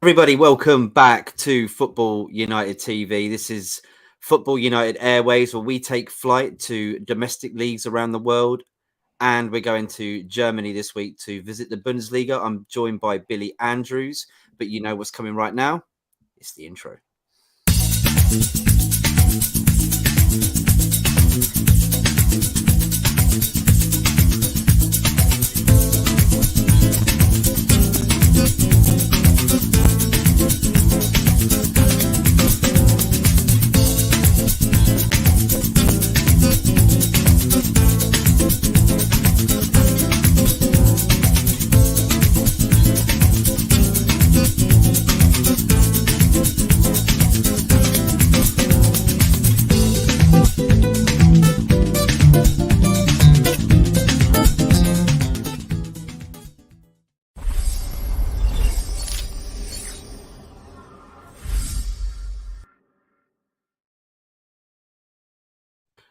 Everybody, welcome back to Football United TV. This is Football United Airways, where we take flight to domestic leagues around the world. And we're going to Germany this week to visit the Bundesliga. I'm joined by Billy Andrews, but you know what's coming right now? It's the intro.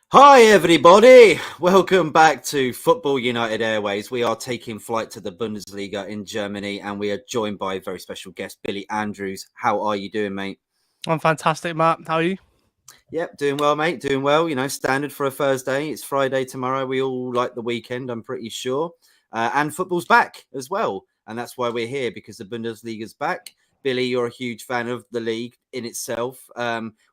Hi, everybody. Welcome back to Football United Airways. We are taking flight to the Bundesliga in Germany, and we are joined by a very special guest, Billy Andrews. How are you doing, mate? I'm fantastic, Matt. How are you? Yep, doing well, mate. Doing well. You know, standard for a Thursday. It's Friday tomorrow. We all like the weekend, I'm pretty sure. And football's back as well. And that's why we're here, because the Bundesliga's back. Billy, you're a huge fan of the league in itself.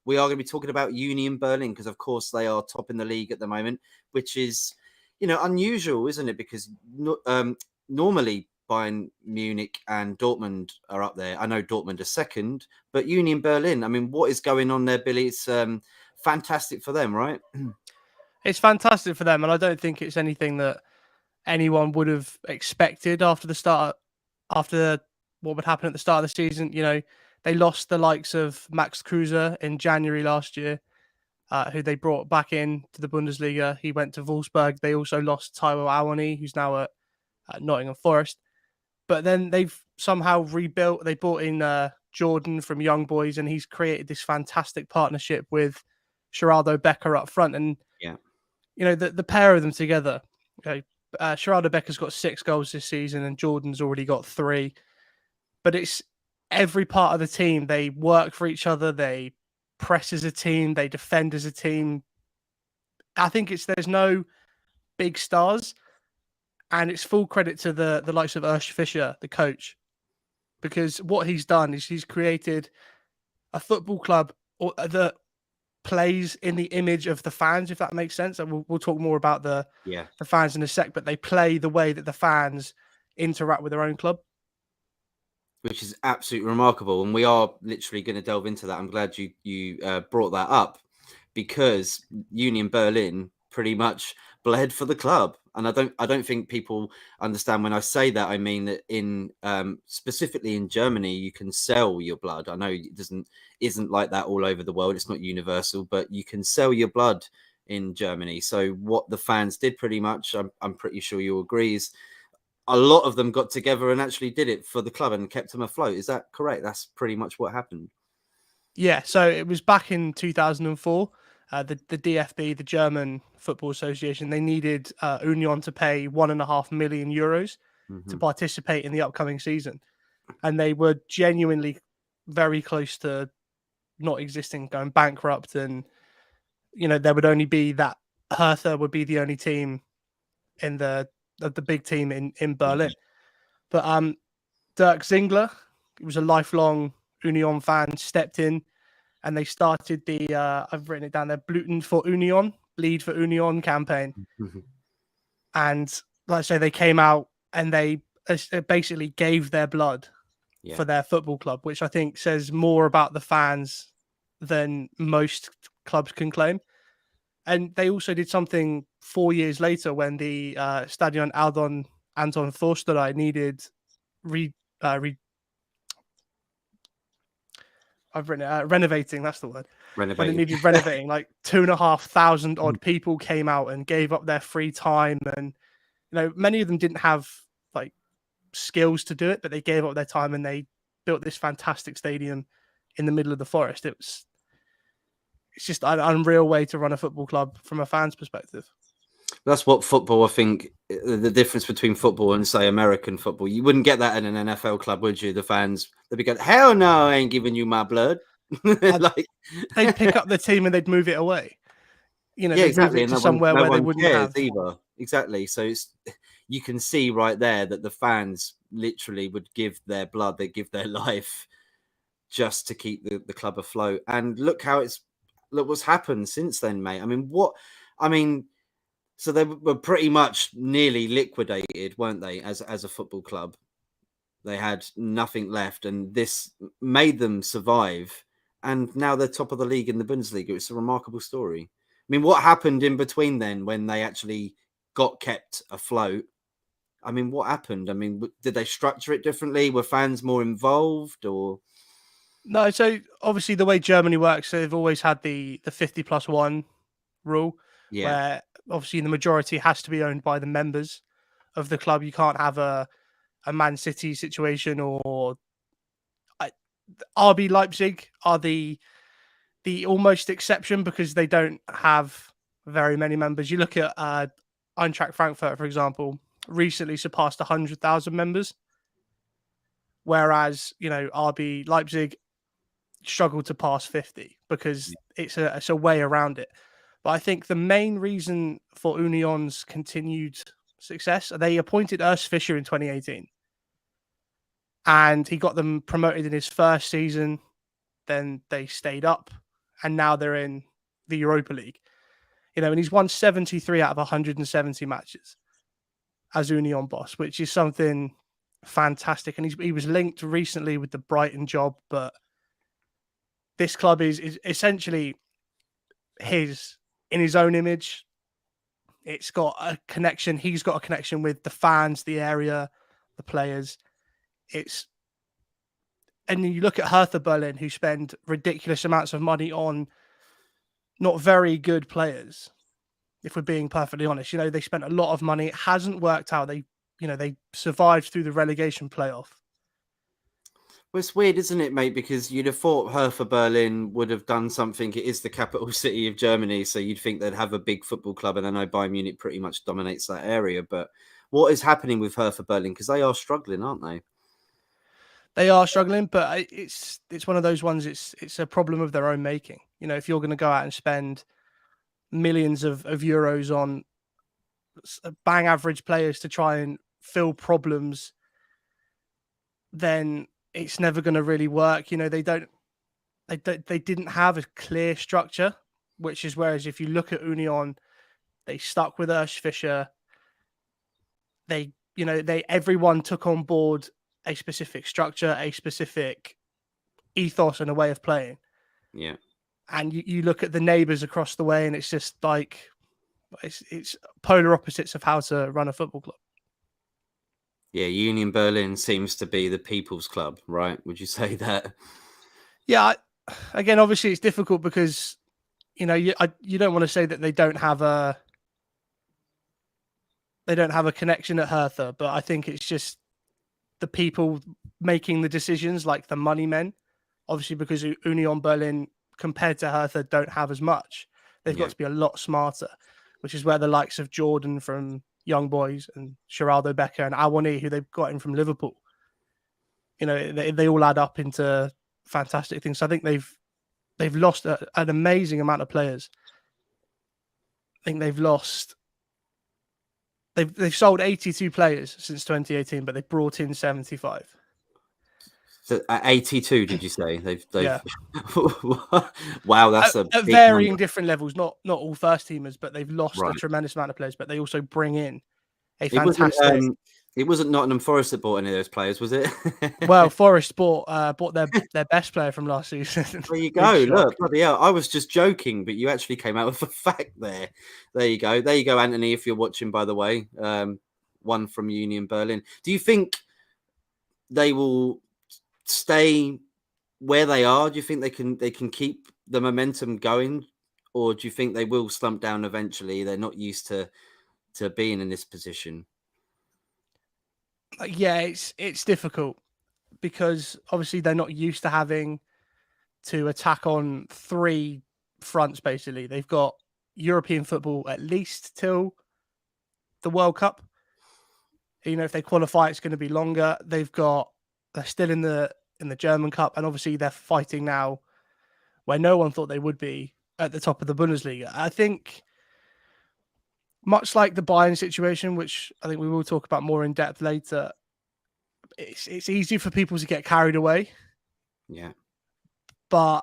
We are going to be talking about Union Berlin because, of course, they are top in the league at the moment, which is, unusual, isn't it? Because normally Bayern Munich and Dortmund are up there. I know Dortmund are second, but Union Berlin, I mean, what is going on there, Billy? It's fantastic for them, right? It's fantastic for them, and I don't think it's anything that anyone would have expected after what would happen at the start of the season. You know, they lost the likes of Max Kruse in January last year, who they brought back in to the Bundesliga. He went to Wolfsburg. They also lost Taiwo Awoniyi, who's now at Nottingham Forest. But then they've somehow rebuilt. They brought in Jordan from Young Boys, and he's created this fantastic partnership with Geraldo Becker up front. And Yeah, the pair of them together. Geraldo Becker's got 6 goals this season, and Jordan's already got 3. But it's every part of the team. They work for each other. They press as a team. They defend as a team. I think there's no big stars, and it's full credit to the likes of Urs Fischer, the coach, because what he's done is he's created a football club that plays in the image of the fans, if that makes sense. And we'll talk more about the fans in a sec, but they play the way that the fans interact with their own club, which is absolutely remarkable. And we are literally going to delve into that. I'm glad you brought that up, because Union Berlin pretty much bled for the club. And I don't think people understand when I say that. I mean that in specifically in Germany, you can sell your blood. I know it isn't like that all over the world. It's not universal, but you can sell your blood in Germany. So what the fans did, pretty much, I'm pretty sure you'll agree, is a lot of them got together and actually did it for the club and kept them afloat. Is that correct? That's pretty much what happened. Yeah, so it was back in 2004. The DFB, the German Football Association, they needed Union to pay €1.5 million to participate in the upcoming season, and they were genuinely very close to not existing, going bankrupt, and there would only be that Hertha would be the only team in the big team in Berlin. But Dirk Zingler, he was a lifelong Union fan, stepped in, and they started the I've written it down there, Bluten for Union, Bleed for Union campaign. And like I say, they came out and they basically gave their blood for their football club, which I think says more about the fans than most clubs can claim. And they also did something 4 years later when the Stadion Anton Forsterei needed renovating. That's the word. Renovating. When it needed renovating, like 2,500 odd people came out and gave up their free time, and many of them didn't have like skills to do it, but they gave up their time and they built this fantastic stadium in the middle of the forest. It's just an unreal way to run a football club from a fan's perspective. That's what football, I think, the difference between football and, say, American football. You wouldn't get that in an NFL club, would you? The fans, they'd be going, hell no, I ain't giving you my blood. Like, they'd pick up the team and they'd move it away. yeah, They'd move exactly. it And to somewhere no where they one wouldn't cares have. either. Exactly. So you can see right there that the fans literally would give their blood, they give their life just to keep the club afloat. And look what's happened since then, mate. I mean, so they were pretty much nearly liquidated, weren't they, as a football club? They had nothing left, and this made them survive. And now they're top of the league in the Bundesliga. It's a remarkable story. I mean, what happened in between then when they actually got kept afloat? I mean, what happened? I mean, did they structure it differently? Were fans more involved, or? No, so obviously the way Germany works, they've always had the 50+1 rule, Yeah, where obviously the majority has to be owned by the members of the club. You can't have a Man City situation, or RB Leipzig are the almost exception because they don't have very many members. You look at Eintracht Frankfurt, for example, recently surpassed 100,000 members, whereas RB Leipzig struggled to pass 50 because it's a way around it. But I think the main reason for Union's continued success, they appointed Urs Fischer in 2018, and he got them promoted in his first season. Then they stayed up, and now they're in the Europa League. And he's won 73 out of 170 matches as Union boss, which is something fantastic. And he was linked recently with the Brighton job, but this club is essentially his in his own image. It's got a connection. He's got a connection with the fans, the area, the players. And you look at Hertha Berlin, who spend ridiculous amounts of money on not very good players. If we're being perfectly honest, they spent a lot of money. It hasn't worked out. They survived through the relegation playoff. Well, it's weird, isn't it, mate? Because you'd have thought Hertha Berlin would have done something. It is the capital city of Germany, so you'd think they'd have a big football club, and I know Bayern Munich pretty much dominates that area. But what is happening with Hertha Berlin? Because they are struggling, aren't they? They are struggling, but it's one of those ones. It's a problem of their own making. If you're going to go out and spend millions of euros on bang average players to try and fill problems, then it's never going to really work. They didn't have a clear structure, which is whereas if you look at Union, they stuck with Urs Fischer. Everyone took on board a specific structure, a specific ethos, and a way of playing. Yeah. And you look at the neighbors across the way, and it's just like it's polar opposites of how to run a football club. Yeah, Union Berlin seems to be the people's club, right? Would you say that? Yeah. Again, obviously, it's difficult because you don't want to say that they don't have a connection at Hertha, but I think it's just the people making the decisions, like the money men. Obviously, because Union Berlin compared to Hertha don't have as much. They've got to be a lot smarter, which is where the likes of Jordan from Young Boys and Geraldo Becker and Awani, who they've got in from Liverpool, they all add up into fantastic things. So I think they've lost an amazing amount of players. I think they've sold 82 players since 2018, but they've brought in 75. So at 82, did you say? They've Yeah. Wow, that's at big varying number. different levels, not all first teamers, but they've lost a tremendous amount of players, but they also bring in a fantastic. It wasn't Nottingham Forest that bought any of those players, was it? Well, Forest bought their best player from last season. There you go. Look, bloody hell. I was just joking, but you actually came out with a fact there. There you go. There you go, Anthony, if you're watching, by the way. One from Union Berlin. Do you think they will stay where they are? Do you think they can keep the momentum going? Or do you think they will slump down eventually? They're not used to being in this position. Yeah, it's difficult because obviously they're not used to having to attack on three fronts. Basically, they've got European football at least till the World Cup. If they qualify, it's going to be longer. They're still in the German Cup, and obviously they're fighting now where no one thought they would be at the top of the Bundesliga. I think much like the Bayern situation, which I think we will talk about more in depth later, it's easy for people to get carried away. Yeah. But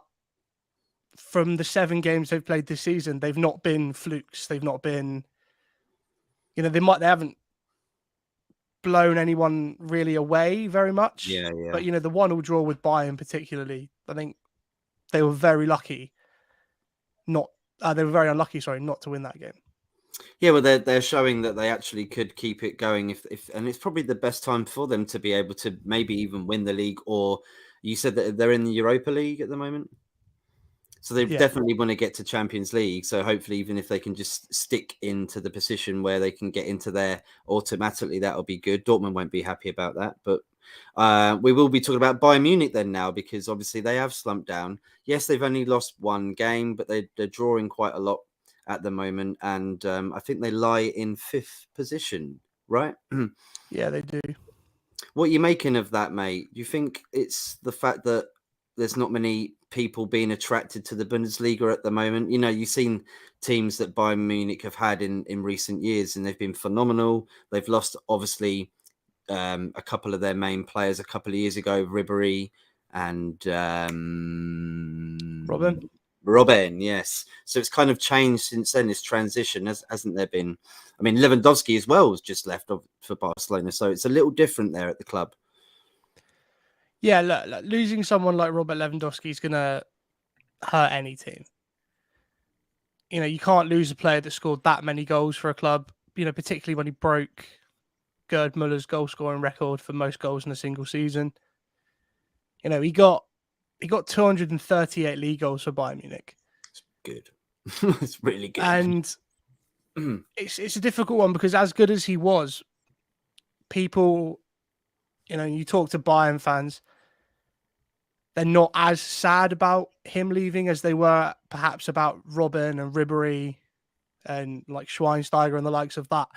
from the 7 games they've played this season, they've not been flukes. They've not been, they haven't blown anyone really away very much. Yeah. But, the 1-1 draw with Bayern particularly, I think they were very lucky they were very unlucky, not to win that game. Yeah, well, they're showing that they actually could keep it going if and it's probably the best time for them to be able to maybe even win the league. Or you said that they're in the Europa League at the moment, so they definitely want to get to Champions League. So hopefully, even if they can just stick into the position where they can get into there automatically, that'll be good. Dortmund won't be happy about that, but we will be talking about Bayern Munich then now, because obviously they have slumped down. Yes, they've only lost 1 game, but they're drawing quite a lot at the moment, and I think they lie in 5th position, right? Yeah, they do. What are you making of that, mate? Do you think it's the fact that there's not many people being attracted to the Bundesliga at the moment? You've seen teams that Bayern Munich have had in recent years, and they've been phenomenal. They've lost, obviously, a couple of their main players a couple of years ago, Ribery and Robin, yes. So it's kind of changed since then, this transition, hasn't there been? I mean, Lewandowski as well has just left for Barcelona, so it's a little different there at the club. Yeah, look, losing someone like Robert Lewandowski is going to hurt any team. You can't lose a player that scored that many goals for a club, particularly when he broke Gerd Muller's goal-scoring record for most goals in a single season. He got 238 league goals for Bayern Munich. It's good. It's really good. And it's a difficult one because as good as he was, people, you talk to Bayern fans, they're not as sad about him leaving as they were perhaps about Robin and Ribery and like Schweinsteiger and the likes of that.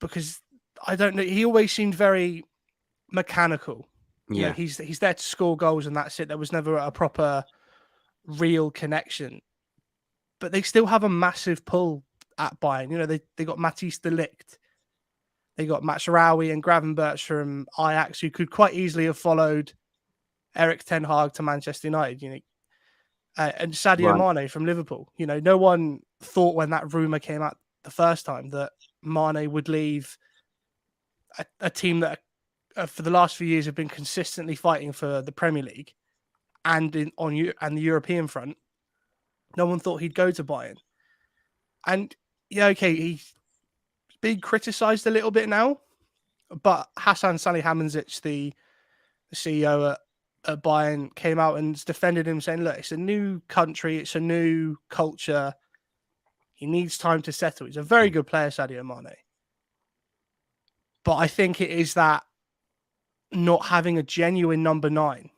Because I don't know, he always seemed very mechanical. Yeah, he's there to score goals and that's it. There was never a proper real connection. But they still have a massive pull at Bayern. They got Matthijs de Ligt. They got Mazraoui and Gravenberch from Ajax, who could quite easily have followed Erik ten Hag to Manchester United. And Sadio Mane from Liverpool. No one thought when that rumour came out the first time that Mane would leave a team that for the last few years have been consistently fighting for the Premier League and the European front. No one thought he'd go to Bayern. And yeah, okay, he's being criticised a little bit now, but Hassan Salihamidzic, the CEO at Bayern, came out and defended him, saying, look, it's a new country, it's a new culture. He needs time to settle. He's a very good player, Sadio Mane. But I think it is that not having a genuine number 9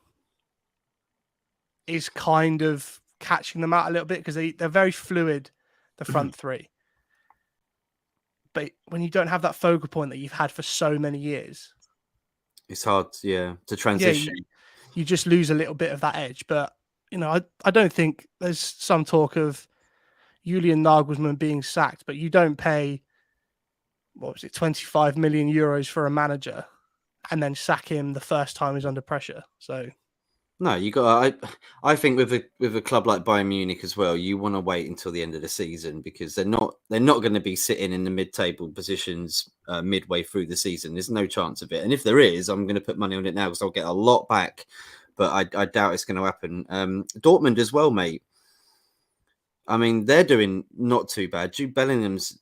is kind of catching them out a little bit because they're very fluid, the front 3. But when you don't have that focal point that you've had for so many years, it's hard, to transition. Yeah, you just lose a little bit of that edge. But, I don't think there's some talk of Julian Nagelsmann being sacked, but you don't pay, 25 million euros for a manager and then sack him the first time he's under pressure. So no, you got. I think with a club like Bayern Munich as well, you want to wait until the end of the season because they're not going to be sitting in the mid-table positions midway through the season. There's no chance of it. And if there is, I'm going to put money on it now because I'll get a lot back. But I doubt it's going to happen. Dortmund as well, mate. I mean, they're doing not too bad. Jude Bellingham's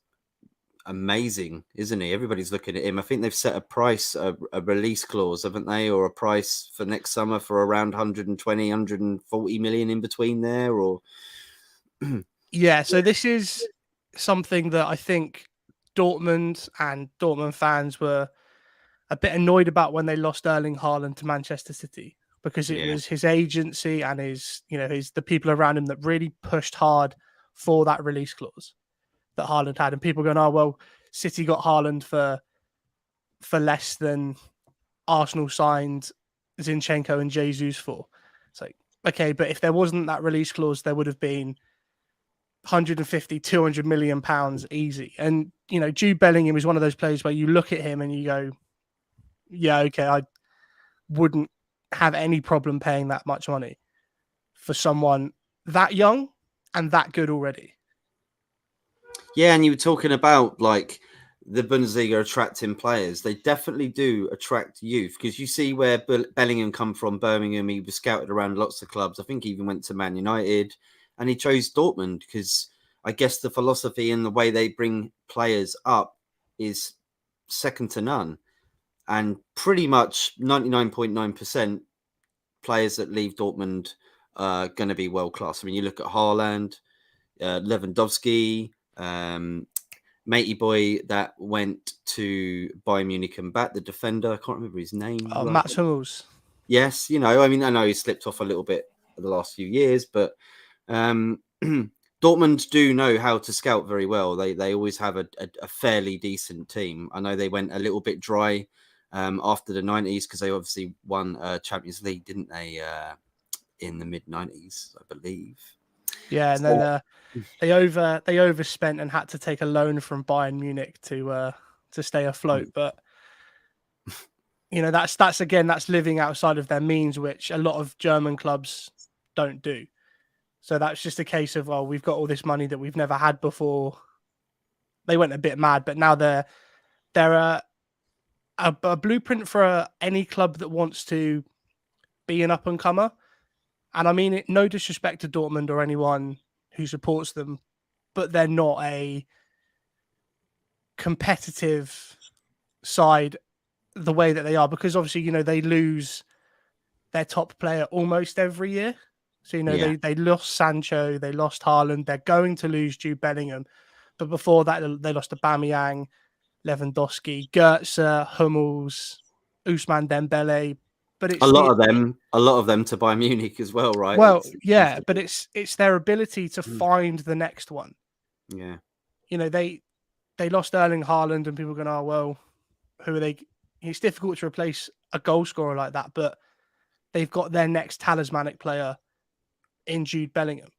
amazing, isn't he? Everybody's looking at him. I think they've set a price, a release clause, haven't they? Or a price for next summer for around 120, 140 million in between there, or yeah, so this is something that I think Dortmund and Dortmund fans were a bit annoyed about when they lost Erling Haaland to Manchester City because it was his agency and the people around him that really pushed hard for that release clause. that Haaland had, and people going, "Oh well, City got Haaland for less than Arsenal signed Zinchenko and Jesus for." It's like, okay, but if there wasn't that release clause, there would have been 150, 200 million pounds easy. And, you know, Jude Bellingham is one of those players where you look at him and you go, yeah, okay, I wouldn't have any problem paying that much money for someone that young and that good already. Yeah, and you were talking about like the Bundesliga attracting players. They definitely do attract youth, because you see where Bellingham come from, Birmingham. He was scouted around lots of clubs. I think he even went to Man United, and he chose Dortmund because I guess the philosophy and the way they bring players up is second to none. And pretty much 99.9% players that leave Dortmund are going to be world class. I mean, you look at Haaland, Lewandowski, matey boy that went to Bayern Munich and back, the defender. I can't remember his name. Mats Hummels. Yes, you know, I mean, I know he slipped off a little bit the last few years, but Dortmund do know how to scout very well. They always have a fairly decent team. I know they went a little bit dry after the 90s because they obviously won Champions League, didn't they, in the mid-90s, I believe. Yeah, and then they overspent and had to take a loan from Bayern Munich to stay afloat. But you know, that's living outside of their means, which a lot of German clubs don't do. So that's just a case of, well, we've got all this money that we've never had before. They went a bit mad, but now they're a blueprint for any club that wants to be an up and comer. And I mean it, no disrespect to Dortmund or anyone who supports them, but they're not a competitive side the way that they are, because obviously, you know, they lose their top player almost every year. So, you know, they lost Sancho, they lost Haaland, they're going to lose Jude Bellingham. But before that, they lost Aubameyang, Lewandowski, Goetze, Hummels, Ousmane Dembele. But it's a lot of them to Bayern Munich as well, right? Well, but it's their ability to find the next one. Yeah. You know, they lost Erling Haaland, and people are going, oh, well, who are they? It's difficult to replace a goal scorer like that, but they've got their next talismanic player in Jude Bellingham.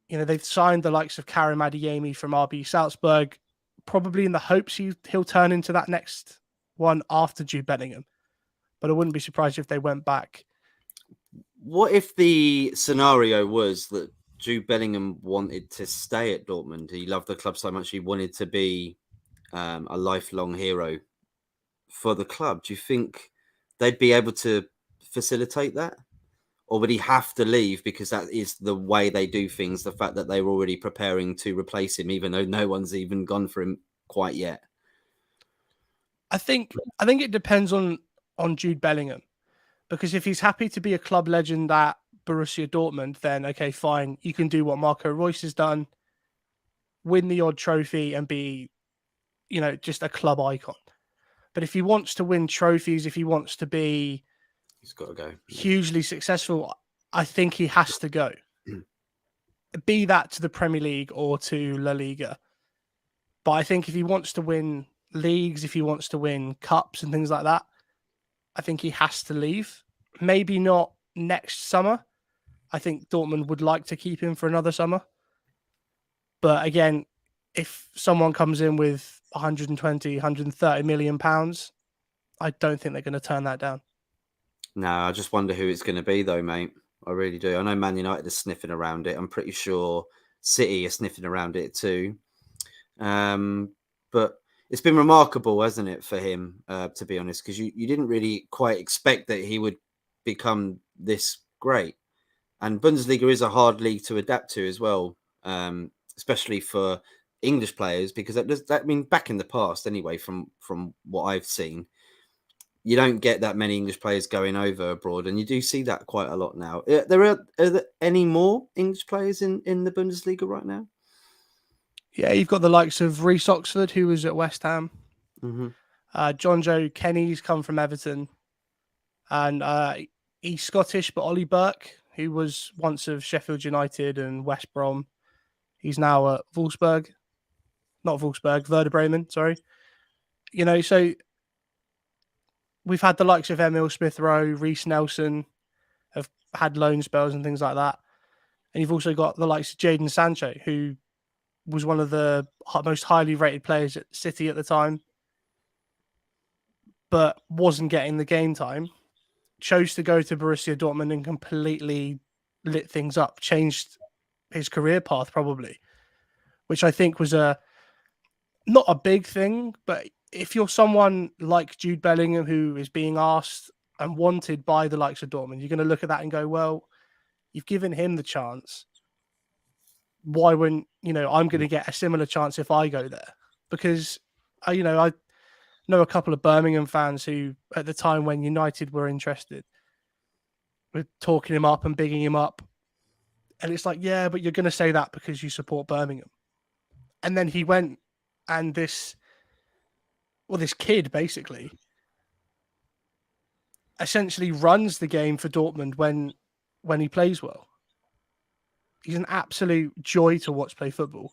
You know, they've signed the likes of Karim Adeyemi from RB Salzburg, probably in the hopes he'll turn into that next one after Jude Bellingham. But I wouldn't be surprised if they went back. What if the scenario was that Jude Bellingham wanted to stay at Dortmund? He loved the club so much he wanted to be a lifelong hero for the club. Do you think they'd be able to facilitate that? Or would he have to leave because that is the way they do things, the fact that they were already preparing to replace him, even though no one's even gone for him quite yet? I think it depends on Jude Bellingham, because if he's happy to be a club legend at Borussia Dortmund, then okay, fine. You can do what Marco Reus has done, win the odd trophy and be, you know, just a club icon. But if he wants to win trophies, if he wants to be, he's got to go. Hugely successful, I think he has to go. Be that to the Premier League or to La Liga. But I think if he wants to win leagues, if he wants to win cups and things like that, I think he has to leave. Maybe not next summer. I think Dortmund would like to keep him for another summer. But again, if someone comes in with 120, 130 million pounds, I don't think they're going to turn that down. No, I just wonder who it's going to be, though, mate. I really do. I know Man United are sniffing around it. I'm pretty sure City are sniffing around it too. But it's been remarkable, hasn't it, for him, to be honest, because you didn't really quite expect that he would become this great. And Bundesliga is a hard league to adapt to as well, especially for English players, because that mean back in the past, anyway, from what I've seen, you don't get that many English players going over abroad, and you do see that quite a lot now. Are there any more English players in the Bundesliga right now? Yeah, you've got the likes of Reece Oxford, who was at West Ham. Mm-hmm. John Joe Kenny's come from Everton. And he's Scottish, but Ollie Burke, who was once of Sheffield United and West Brom, he's now at Wolfsburg. not Wolfsburg, Werder Bremen, sorry. So we've had the likes of Emil Smith Rowe, Reece Nelson have had loan spells and things like that. And you've also got the likes of Jadon Sancho, who was one of the most highly rated players at City at the time, but wasn't getting the game time, chose to go to Borussia Dortmund and completely lit things up, changed his career path probably, which I think was not a big thing, but if you're someone like Jude Bellingham who is being asked and wanted by the likes of Dortmund, you're going to look at that and go, well, you've given him the chance. Why wouldn't, I'm going to get a similar chance if I go there? Because, I know a couple of Birmingham fans who, at the time when United were interested, were talking him up and bigging him up. And it's like, yeah, but you're going to say that because you support Birmingham. And then he went and this kid basically essentially runs the game for Dortmund when he plays well. He's an absolute joy to watch play football.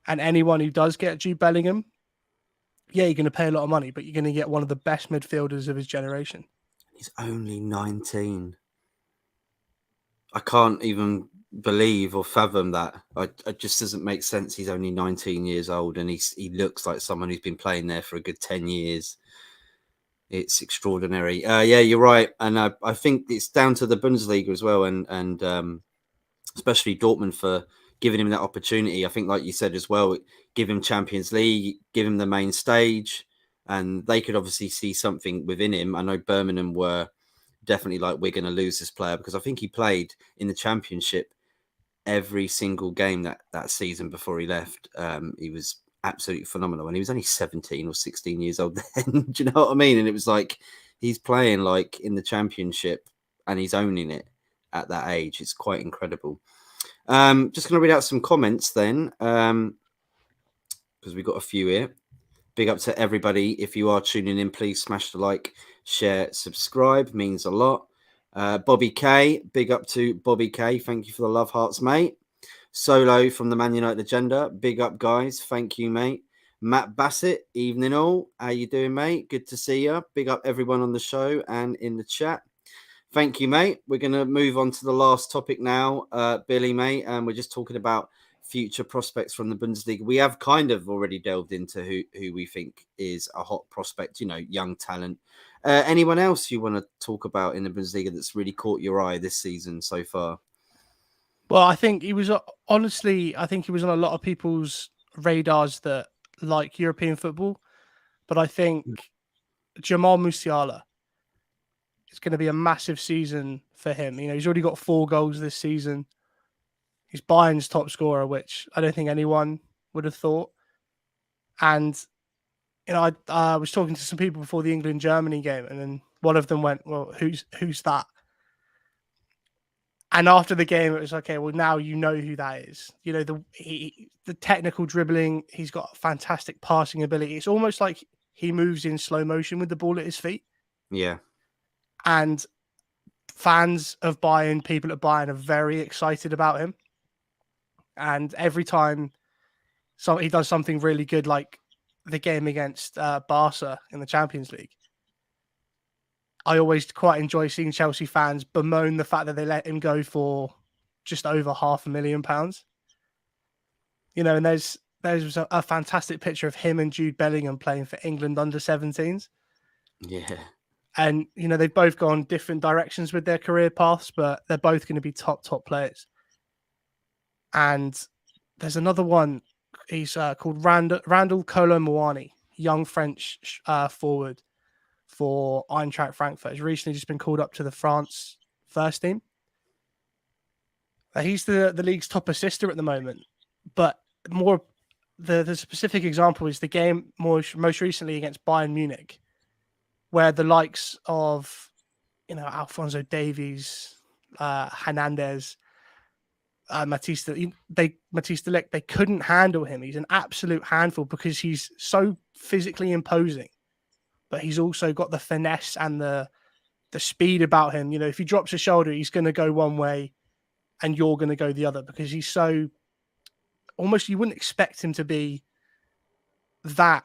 And anyone who does get Jude Bellingham, yeah, you're going to pay a lot of money, but you're going to get one of the best midfielders of his generation. He's only 19. I can't even believe or fathom that. It just doesn't make sense. He's only 19 years old and he looks like someone who's been playing there for a good 10 years. It's extraordinary. Yeah, you're right. And I think it's down to the Bundesliga as well. And especially Dortmund for giving him that opportunity. I think, like you said as well, give him Champions League, give him the main stage. And they could obviously see something within him. I know Birmingham were definitely like, we're going to lose this player, because I think he played in the Championship every single game that season before he left. He was absolutely phenomenal, and he was only 17 or 16 years old then. Do you know what I mean? And it was like, he's playing like in the Championship and he's owning it at that age. It's quite incredible. Just going to read out some comments then, because we've got a few here. Big up to everybody. If you are tuning in, please smash the like, share, subscribe. Means a lot. Bobby K, big up to Bobby K. Thank you for the love hearts, mate. Solo from the Man United Agenda. Big up, guys. Thank you, mate. Matt Bassett, evening all. How you doing, mate? Good to see you. Big up everyone on the show and in the chat. Thank you, mate. We're going to move on to the last topic now, Billy, mate. And we're just talking about future prospects from the Bundesliga. We have kind of already delved into who we think is a hot prospect, young talent. Anyone else you want to talk about in the Bundesliga that's really caught your eye this season so far? Well, I think he was on a lot of people's radars that like European football, but I think Jamal Musiala, it's going to be a massive season for him. He's already got 4 goals this season. He's Bayern's top scorer, which I don't think anyone would have thought. And, I was talking to some people before the England-Germany game, and then one of them went, well, who's that? And after the game, it was okay. Well, now you know who that is. The technical dribbling. He's got fantastic passing ability. It's almost like he moves in slow motion with the ball at his feet. Yeah. And fans of Bayern, people at Bayern, are very excited about him. And every time he does something really good, like the game against Barca in the Champions League, I always quite enjoy seeing Chelsea fans bemoan the fact that they let him go for just over £500,000. And there's a fantastic picture of him and Jude Bellingham playing for England under 17s. Yeah. And, they've both gone different directions with their career paths, but they're both going to be top players. And there's another one. He's called Randall Kolo Muani, young French forward for Eintracht Frankfurt. He's recently just been called up to the France first team. He's the league's top assister at the moment. But more, the specific example is the game most recently against Bayern Munich, where the likes of, Alphonso Davies, Hernandez, Matisse de Ligt, they couldn't handle him. He's an absolute handful because he's so physically imposing, but he's also got the finesse and the speed about him. If he drops a shoulder, he's going to go one way and you're going to go the other, because he's so almost, you wouldn't expect him to be that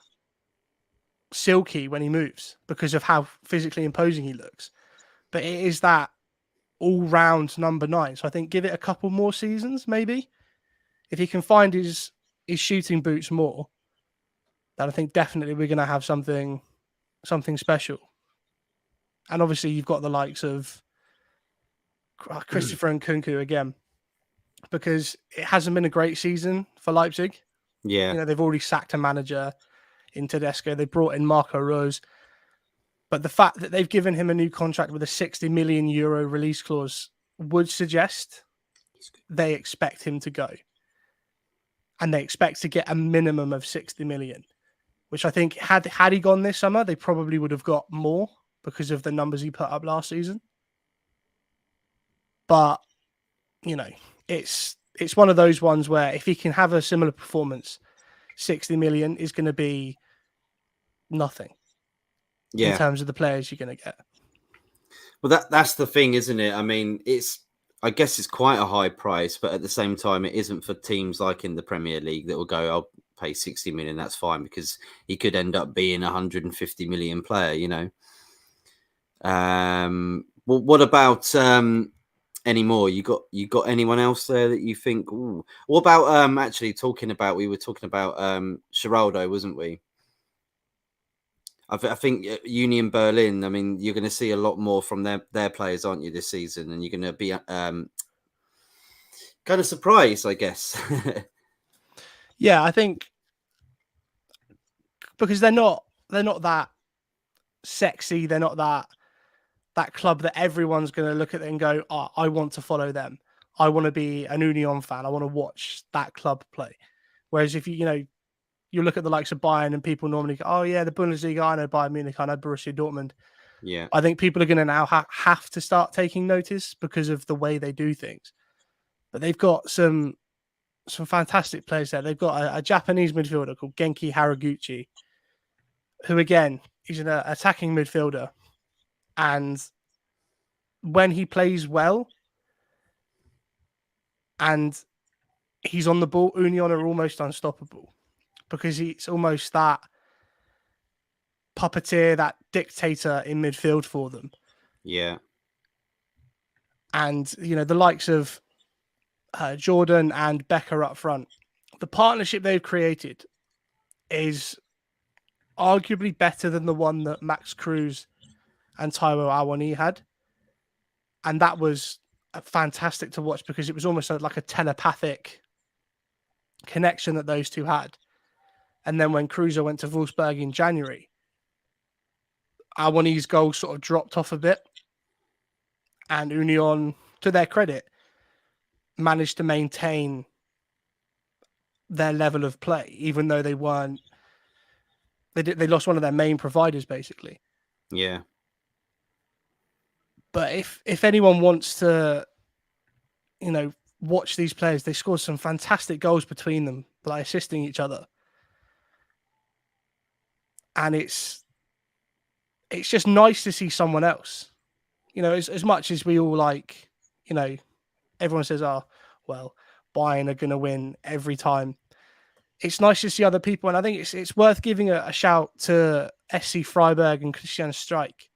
silky when he moves because of how physically imposing he looks. But it is that all-round number 9. So I think give it a couple more seasons, maybe. If he can find his shooting boots more, then I think definitely we're going to have something special. And obviously you've got the likes of Christopher Nkunku again, because it hasn't been a great season for Leipzig. Yeah. They've already sacked a manager in Tedesco. They brought in Marco Rose. But the fact that they've given him a new contract with a 60 million euro release clause would suggest they expect him to go. And they expect to get a minimum of 60 million, which I think had he gone this summer, they probably would have got more because of the numbers he put up last season. But, it's one of those ones where if he can have a similar performance, 60 million is going to be nothing in terms of the players you're going to get. Well, that's the thing, isn't it? I mean, I guess it's quite a high price, but at the same time, it isn't for teams like in the Premier League that will go, I'll pay 60 million, that's fine, because he could end up being a 150 million player, Well, what about any more? You got anyone else there that you think? Ooh. What about actually we were talking about Geraldo, wasn't we? I think Union Berlin. I mean, you're going to see a lot more from their players, aren't you, this season? And you're going to be kind of surprised, I guess. Yeah, I think because they're not that sexy. They're not that club that everyone's going to look at and go, "Oh, I want to follow them. I want to be an Union fan. I want to watch that club play." Whereas if you look at the likes of Bayern and people normally go, "Oh yeah, the Bundesliga, I know Bayern Munich, I know Borussia Dortmund." Yeah, I think people are going to now have to start taking notice because of the way they do things. But they've got some fantastic players there. They've got a Japanese midfielder called Genki Haraguchi, who again, he's an attacking midfielder. And when he plays well and he's on the ball, Union are almost unstoppable because he's almost that puppeteer, that dictator in midfield for them. Yeah. And, the likes of Jordan and Becker up front, the partnership they've created is arguably better than the one that Max Cruz and Taiwo Awoniyi had. And that was fantastic to watch because it was almost like a telepathic connection that those two had. And then when Kruse went to Wolfsburg in January, Awoniyi's goal sort of dropped off a bit. And Union, to their credit, managed to maintain their level of play, even though they weren't. They lost one of their main providers, basically. Yeah. But if anyone wants to, watch these players, they scored some fantastic goals between them, like assisting each other. And it's just nice to see someone else. As much as we all like, everyone says, "Oh, well, Bayern are going to win every time." It's nice to see other people, and I think it's worth giving a shout to SC Freiburg and Christian Streich,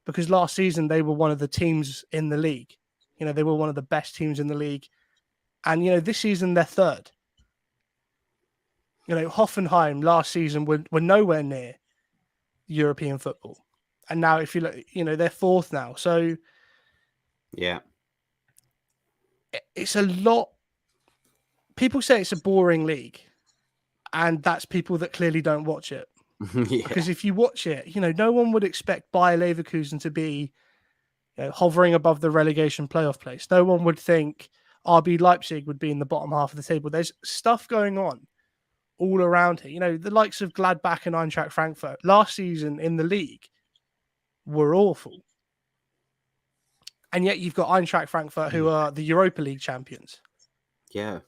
because last season they were one of the teams in the league. They were one of the best teams in the league, and this season they're third. Hoffenheim last season were nowhere near European football, and now if you look, they're fourth now. So yeah, it's a lot. People say it's a boring league, and that's people that clearly don't watch it. Yeah. Because if you watch it, no one would expect Bayer Leverkusen to be hovering above the relegation playoff place. No one would think RB Leipzig would be in the bottom half of the table. There's stuff going on all around here. The likes of Gladbach and Eintracht Frankfurt last season in the league were awful. And yet you've got Eintracht Frankfurt, who are the Europa League champions. Yeah.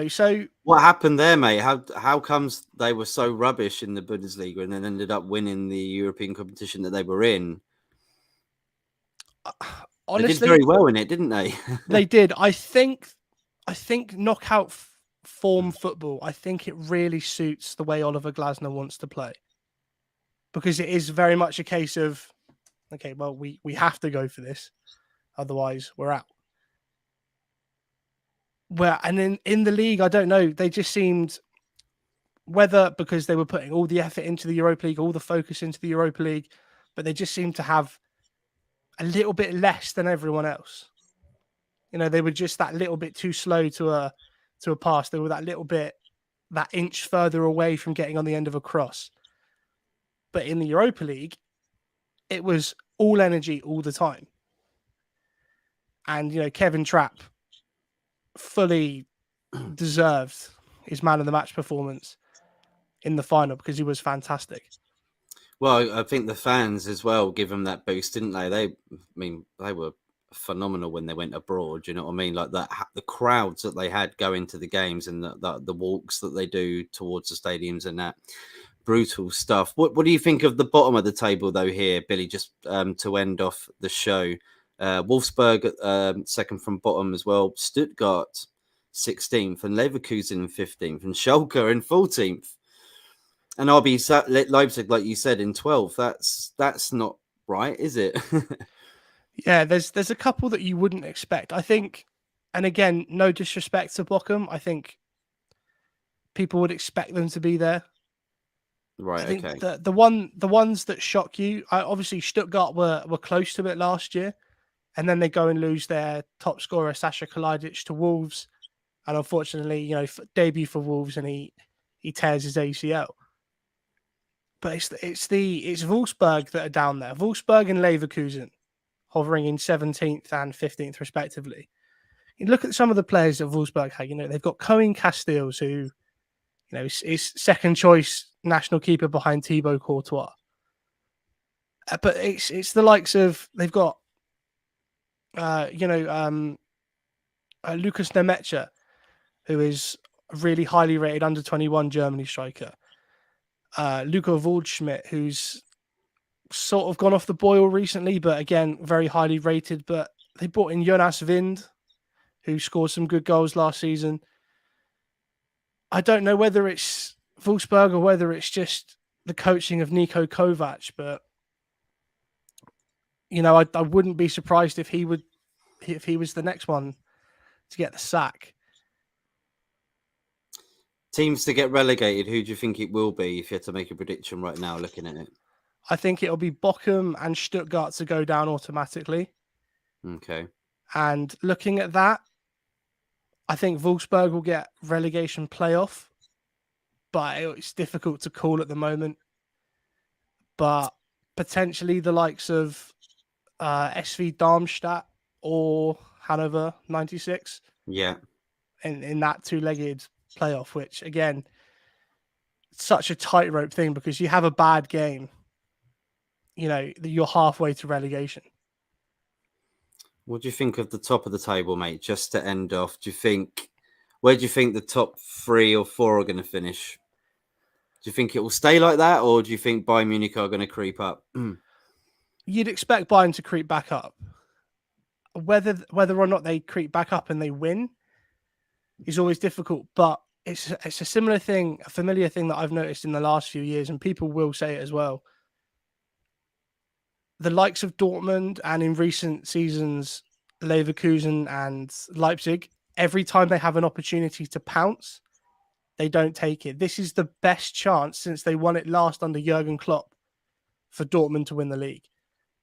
So what happened there, mate? How comes they were so rubbish in the Bundesliga and then ended up winning the European competition that they were in? Honestly, they did very well in it, didn't they? They did. I think knockout form football, I think it really suits the way Oliver Glasner wants to play. Because it is very much a case of, okay, well, we have to go for this. Otherwise, we're out. Well, and in the league, I don't know. They just seemed, whether because they were putting all the effort into the Europa League, all the focus into the Europa League, but they just seemed to have a little bit less than everyone else. They were just that little bit too slow to a pass. They were that little bit, that inch further away from getting on the end of a cross. But in the Europa League, it was all energy all the time. And, Kevin Trapp fully deserved his man of the match performance in the final because he was fantastic. Well, I think the fans as well give him that boost, didn't they? They were phenomenal when they went abroad. You know what I mean? Like that, the crowds that they had going to the games and the walks that they do towards the stadiums and that brutal stuff. What do you think of the bottom of the table though here, Billy? Just to end off the show, Wolfsburg second from bottom as well. Stuttgart 16th and Leverkusen 15th and Schalke in 14th. And RB Leipzig, like you said, in 12th. That's not right, is it? Yeah, there's a couple that you wouldn't expect. I think, and again, no disrespect to Bochum, I think people would expect them to be there. Right. I think Okay. the ones that shock you, obviously Stuttgart were close to it last year, and then they go and lose their top scorer Sasha Kalajdzic to Wolves, and unfortunately, debut for Wolves, and he tears his ACL. But it's Wolfsburg that are down there. Wolfsburg and Leverkusen hovering in 17th and 15th respectively. You look at some of the players that Wolfsburg had. They've got Cohen Casteels, who is second choice national keeper behind Thibaut Courtois. But it's the likes of, they've got Lucas Nemecha, who is a really highly rated under 21 Germany striker. Luka Waldschmidt, who's sort of gone off the boil recently, but again, very highly rated. But they brought in Jonas Wind, who scored some good goals last season. I don't know whether it's Wolfsburg or whether it's just the coaching of Niko Kovac, but I wouldn't be surprised if he was the next one to get the sack. Teams to get relegated, who do you think it will be if you had to make a prediction right now looking at it? I think it'll be Bochum and Stuttgart to go down automatically. Okay. And looking at that, I think Wolfsburg will get relegation playoff, but it's difficult to call at the moment. But potentially the likes of SV Darmstadt or Hannover 96. Yeah. In that two-legged playoff, which again, such a tightrope thing because you have a bad game, you're halfway to relegation. What do you think of the top of the table, mate? Just to end off, where do you think the top 3 or 4 are going to finish? Do you think it will stay like that, or do you think Bayern Munich are going to creep up? You'd expect Bayern to creep back up. Whether or not they creep back up and they win is always difficult, but it's a similar thing, a familiar thing that I've noticed in the last few years, and people will say it as well. The likes of Dortmund and in recent seasons, Leverkusen and Leipzig, every time they have an opportunity to pounce, they don't take it. This is the best chance since they won it last under Jurgen Klopp for Dortmund to win the league.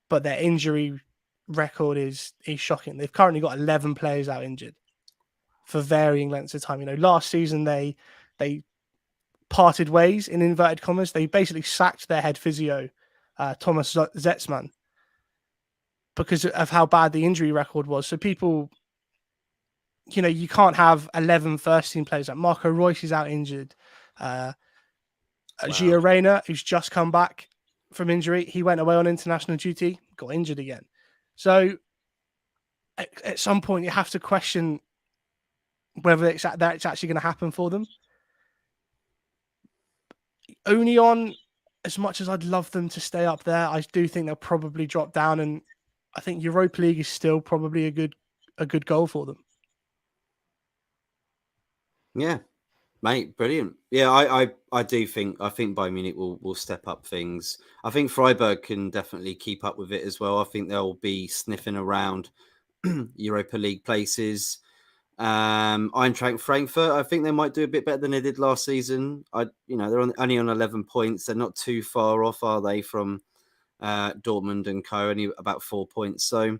But their injury record is shocking. They've currently got 11 players out injured for varying lengths of time. Last season they parted ways, in inverted commas. They basically sacked their head physio, Thomas Zetzman, because of how bad the injury record was. So people, you can't have 11 first-team players. Like Marco Reus is out injured. Wow. Gio Reyna, who's just come back from injury, he went away on international duty, got injured again. So at some point you have to question whether it's actually going to happen for them. Union, as much as I'd love them to stay up there, I do think they'll probably drop down, and I think Europa League is still probably a good goal for them. Yeah, mate, brilliant. Yeah, I do think Bayern Munich will step up things. I think Freiburg can definitely keep up with it as well. I think they'll be sniffing around Europa League places. Eintracht Frankfurt, I think they might do a bit better than they did last season. They're only on 11 points. They're not too far off, are they, from Dortmund and co? Only about 4 points. So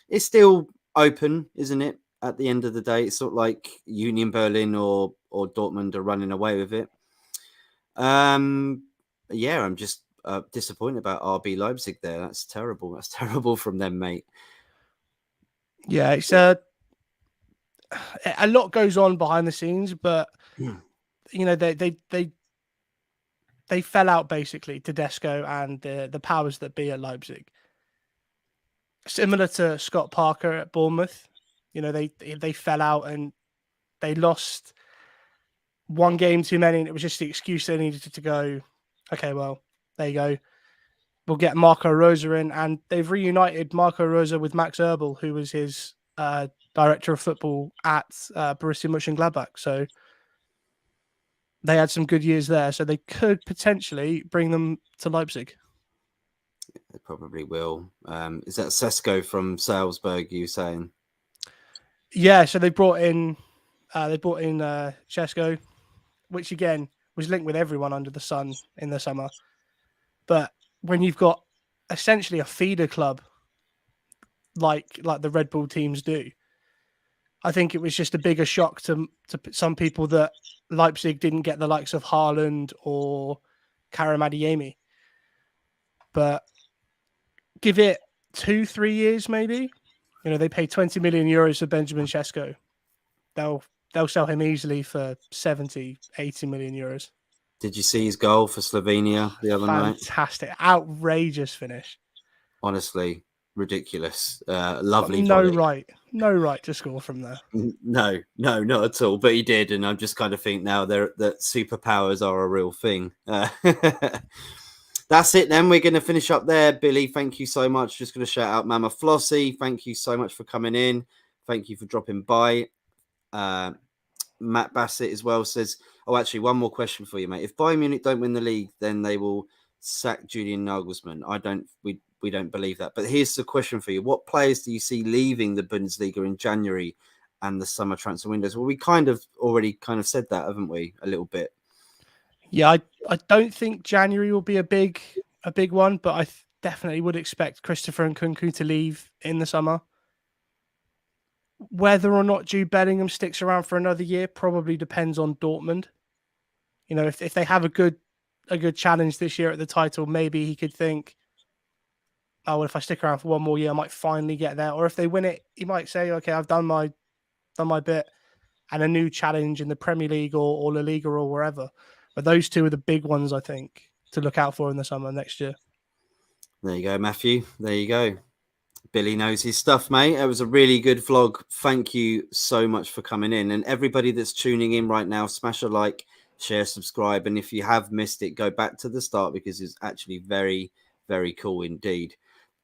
it's still open, isn't it? At the end of the day, it's not like Union Berlin or Dortmund are running away with it. Yeah, I'm just disappointed about RB Leipzig there. That's terrible. That's terrible from them, mate. Yeah, it's a lot goes on behind the scenes, but they fell out basically, Tedesco and the powers that be at Leipzig. Similar to Scott Parker at Bournemouth, they fell out and they lost one game too many, and it was just the excuse they needed to go. Okay, well, there you go. We'll get Marco Rosa in, and they've reunited Marco Rosa with Max Erbel, who was his director of football at Borussia Mönchengladbach. So they had some good years there. So they could potentially bring them to Leipzig. They probably will. Is that Sesko from Salzburg? You saying? Yeah. So they brought in Chesko, which again was linked with everyone under the sun in the summer. But when you've got essentially a feeder club like the Red Bull teams do, I think it was just a bigger shock to some people that Leipzig didn't get the likes of Haaland or Karim Adeyemi. But give it 2-3 years, maybe. They pay 20 million euros for Benjamin Sesko. They'll sell him easily for 70, 80 million euros. Did you see his goal for Slovenia the other night? Fantastic, outrageous finish. Honestly, ridiculous. Lovely no volley. no right to score from there. No, not at all. But he did, and I'm just kind of think now that superpowers are a real thing. That's it then. We're going to finish up there. Billy, thank you so much. Just going to shout out Mama Flossie. Thank you so much for coming in. Thank you for dropping by. Matt Bassett as well says, oh, actually, one more question for you, mate. If Bayern Munich don't win the league, then they will sack Julian Nagelsmann. We don't believe that. But here's the question for you. What players do you see leaving the Bundesliga in January and the summer transfer windows? Well, we kind of already said that, haven't we? A little bit. Yeah, I don't think January will be a big one, but I definitely would expect Christopher Nkunku to leave in the summer. Whether or not Jude Bellingham sticks around for another year probably depends on Dortmund. If they have a good challenge this year at the title, maybe he could think, oh, well, if I stick around for one more year, I might finally get there. Or if they win it, he might say, okay, I've done my bit, and a new challenge in the Premier League or La Liga or wherever. But those two are the big ones, I think, to look out for in the summer next year. There you go, Matthew. There you go. Billy knows his stuff, mate. It was a really good vlog. Thank you so much for coming in. And everybody that's tuning in right now, smash a like, share, subscribe. And if you have missed it, go back to the start because it's actually very, very cool indeed.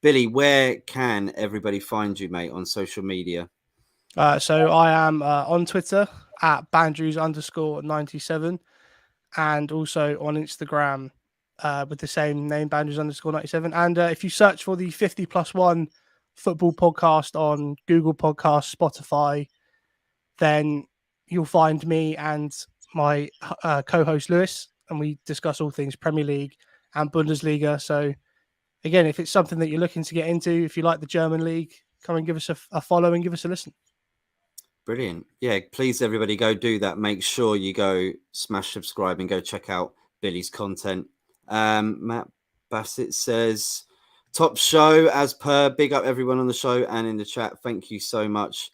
Billy, where can everybody find you, mate, on social media? So I am on Twitter at Bandrews_97 and also on Instagram with the same name, Bandrews_97. And if you search for the 50+1 football podcast on Google Podcasts, Spotify, then you'll find me and my co-host Lewis, and we discuss all things Premier League and Bundesliga. So again, if it's something that you're looking to get into, if you like the German league, come and give us a follow and give us a listen. Brilliant. Yeah, please, everybody, go do that. Make sure you go smash subscribe and go check out Billy's content. Matt Bassett says, top show as per. Big up everyone on the show and in the chat. Thank you so much.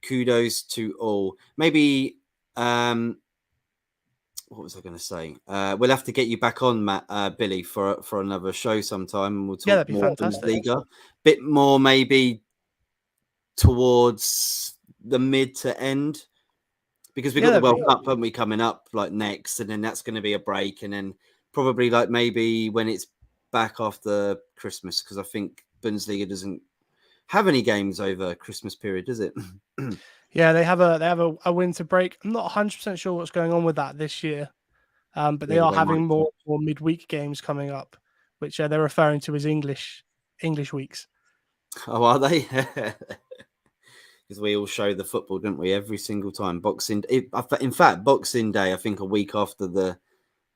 Kudos to all. Maybe, what was I going to say? We'll have to get you back on, Matt, Billy, for another show sometime. And we'll talk more Bundesliga. Bit more maybe towards the mid to end, because we've got the World Cup, haven't we, coming up like next, and then that's going to be a break, and then probably like maybe when it's back after Christmas, because I think Bundesliga doesn't have any games over Christmas period, does it? Yeah, they have a winter break. I'm not 100% sure what's going on with that this year, but they Yeah, are they might. having more midweek games coming up, which they're referring to as English weeks. Oh, are they? Because we all show the football, don't we? Every single time. In fact, Boxing Day, I think a week after the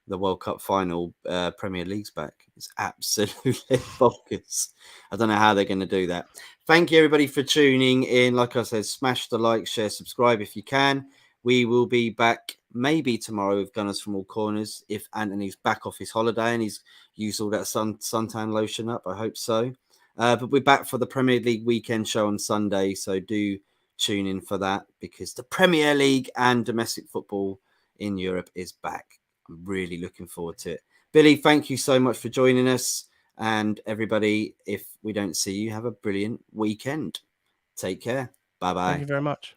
World Cup final, Premier League's back. It's absolutely bonkers. I don't know how they're going to do that. Thank you, everybody, for tuning in. Like I said, smash the like, share, subscribe if you can. We will be back maybe tomorrow with Gunners from All Corners if Anthony's back off his holiday and he's used all that suntan lotion up. I hope so. But we're back for the Premier League weekend show on Sunday, so do tune in for that because the Premier League and domestic football in Europe is back. I'm really looking forward to it. Billy, thank you so much for joining us. And everybody, if we don't see you, have a brilliant weekend. Take care. Bye-bye. Thank you very much.